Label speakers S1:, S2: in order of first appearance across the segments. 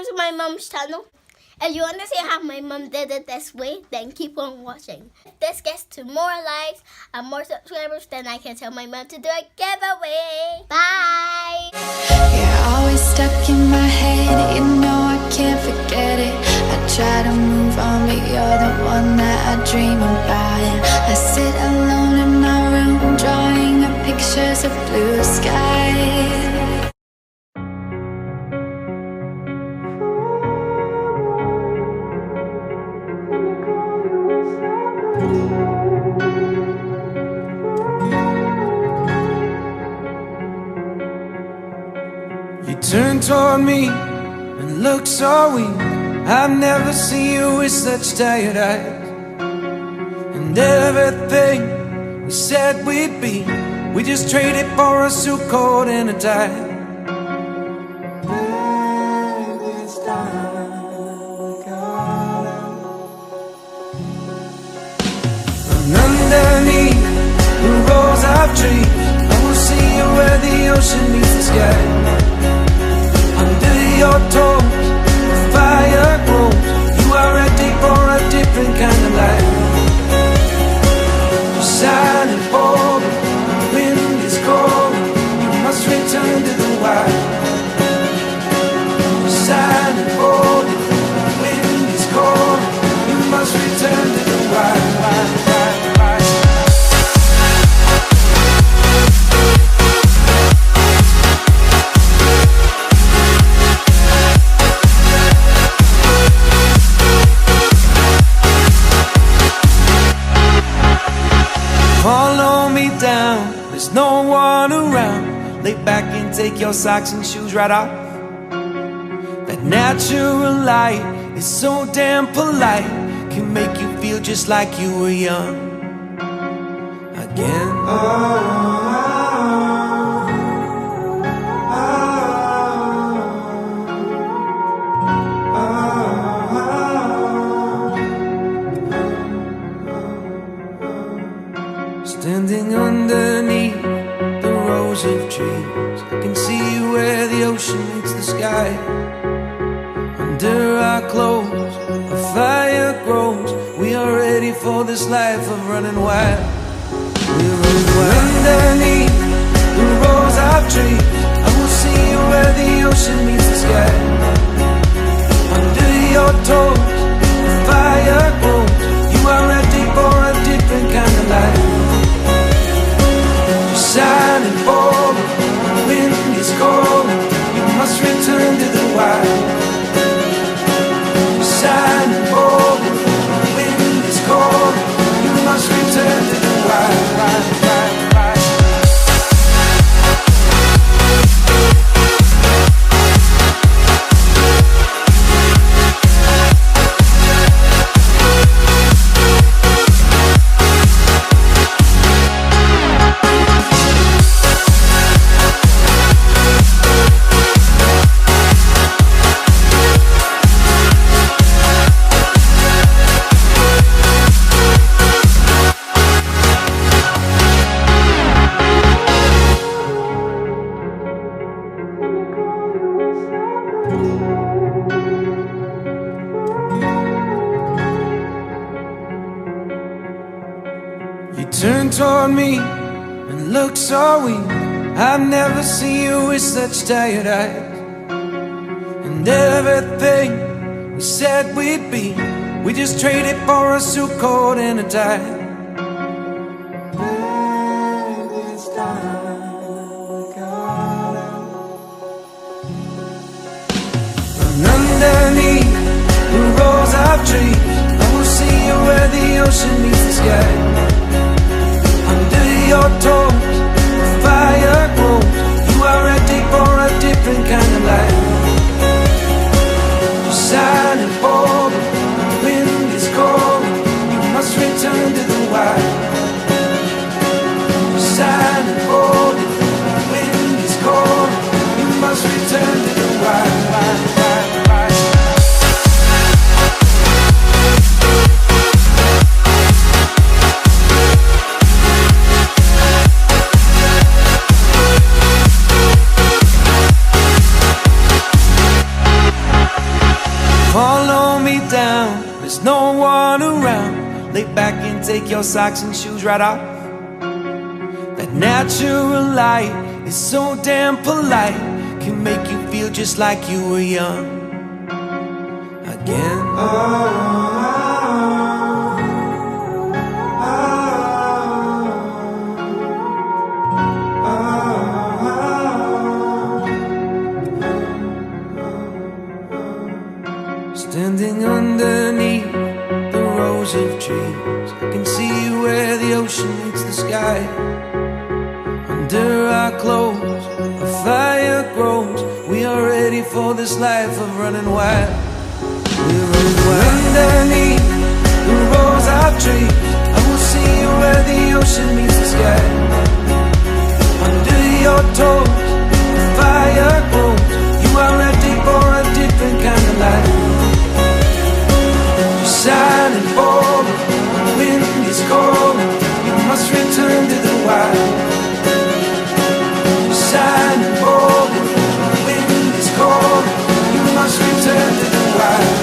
S1: subscribe to my mom's channel. If you want to see how my mom did it this way, then keep on watching. If this gets to more likes and more subscribers, then I can tell my mom to do a giveaway. Bye!
S2: You're always stuck in my head, you know I can't forget it. I try to move on, but you're the one that I dream about. I sit alone in my room, drawing up pictures of blue skies.
S3: You turned toward me and looked so weak. I've never seen you with such tired eyes. And everything we said we'd be, we just traded for a suit coat and a tie. And underneath the rows of trees, I will see you where the ocean meets the sky. Under your toes, the fire grows. You are ready for a different kind of life. You're silent, bold, the wind is cold. You must return to the wild. You're silent, bold, the wind is cold. You must return to the wild. Follow me down, there's no one around. Lay back and take your socks and shoes right off. That natural light is so damn polite, can make you feel just like you were young again. Standing underneath the rows of trees, I can see where the ocean meets the sky. Under our clothes, a fire grows. We are ready for this life of running wild. We're running wild. Underneath the rows of trees, I will see you where the ocean meets the sky. Under your toes, the fire grows. You are ready for a different kind of life. Silent, bold, the wind is cold. You must return to the wild. Silent, bold, the wind is cold. You must return to the wild. You turned toward me and looked so weak. I've never seen you with such tired eyes. And everything we said we'd be, we just traded for a suit coat and a tie. And underneath the rows of trees, I will see you where the ocean meets the sky. Under your toes, the fire grows. You are ready for a different kind of life. You're silent, bold, the wind is cold. You must return to the wild. You're silent, bold, the wind is cold. You must return to the wild. follow me down. There's no one around. Lay back and take your socks and shoes right off. That natural light is so damn polite, can make you feel just like you were young again. Standing underneath the rows of trees, I can see where the ocean meets the sky. Under our clothes, a fire grows. We are ready for this life of running wild. We're running wild. Underneath the rows of trees, I will see where the ocean meets the sky. Under your toes, the fire grows. You are ready for a different kind of life. Shining forward, the wind is cold. You must return to the wild. Shining forward, the wind is cold. You must return to the wild.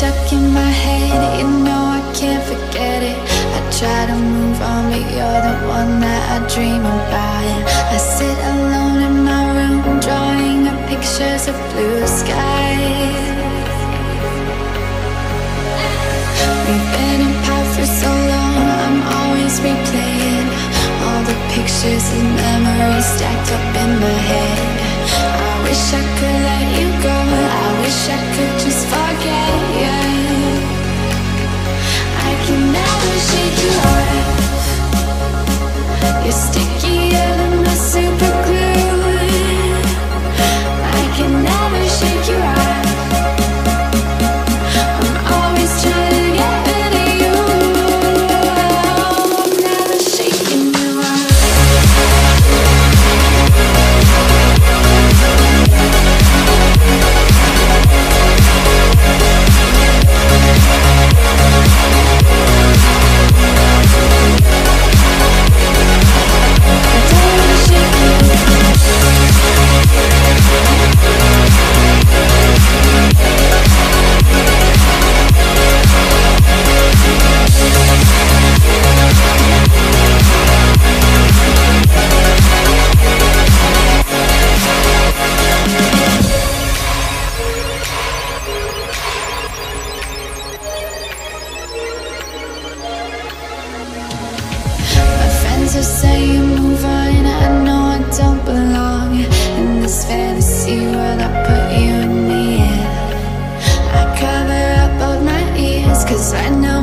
S2: Stuck in my head, you know I can't forget it. I try to move on, but you're the one that I dream about. I sit alone in my room, drawing up pictures of blue skies. We've been apart for so long, I'm always replaying all the pictures and memories stacked up in my head. I wish I could let you go, I wish I could just forget you. I can never shake you off. You're stickier than my super glue. I can never shake you off. I'm always trying to get rid of you. I'm never shaking you off. To say you move on, I know I don't belong in this fantasy world I put you in the air. I cover up both my ears, 'cause I know